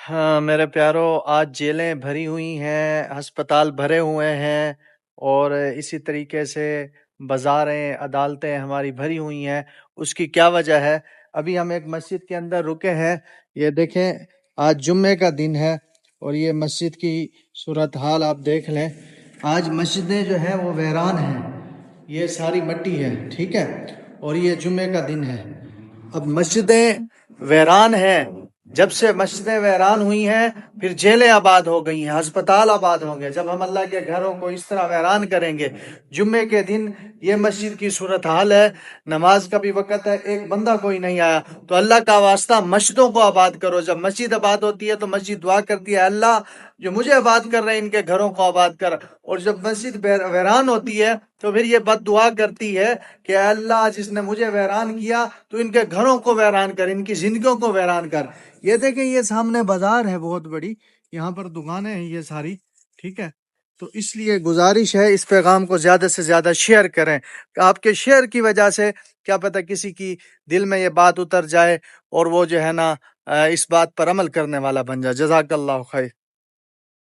ہاں میرے پیارو، آج جیلیں بھری ہوئی ہیں، ہسپتال بھرے ہوئے ہیں، اور اسی طریقے سے بازاریں، عدالتیں ہماری بھری ہوئی ہیں۔ اس کی کیا وجہ ہے؟ ابھی ہم ایک مسجد کے اندر رکے ہیں، یہ دیکھیں آج جمعے کا دن ہے، اور یہ مسجد کی صورتحال آپ دیکھ لیں۔ آج مسجدیں جو ہیں وہ ویران ہیں، یہ ساری مٹی ہے، ٹھیک ہے، اور یہ جمعے کا دن ہے۔ اب مسجدیں ویران ہیں، جب سے مسجدیں ویران ہوئی ہیں پھر جیلیں آباد ہو گئی ہیں، ہسپتال آباد ہوں گے۔ جب ہم اللہ کے گھروں کو اس طرح ویران کریں گے، جمعے کے دن یہ مسجد کی صورتحال ہے، نماز کا بھی وقت ہے، ایک بندہ کوئی نہیں آیا، تو اللہ کا واسطہ مسجدوں کو آباد کرو۔ جب مسجد آباد ہوتی ہے تو مسجد دعا کرتی ہے، اللہ جو مجھے آباد کر رہے ہیں ان کے گھروں کو آباد کر۔ اور جب مسجد ویران ہوتی ہے تو پھر یہ بد دعا کرتی ہے کہ اے اللہ جس نے مجھے ویران کیا تو ان کے گھروں کو ویران کر، ان کی زندگیوں کو ویران کر۔ یہ دیکھیں، یہ سامنے بازار ہے بہت بڑی، یہاں پر دکانیں ہیں یہ ساری، ٹھیک ہے۔ تو اس لیے گزارش ہے اس پیغام کو زیادہ سے زیادہ شیئر کریں، کہ آپ کے شیئر کی وجہ سے کیا پتہ کسی کی دل میں یہ بات اتر جائے اور وہ جو ہے نا اس بات پر عمل کرنے والا بن جائے۔ جزاک اللہ خیر۔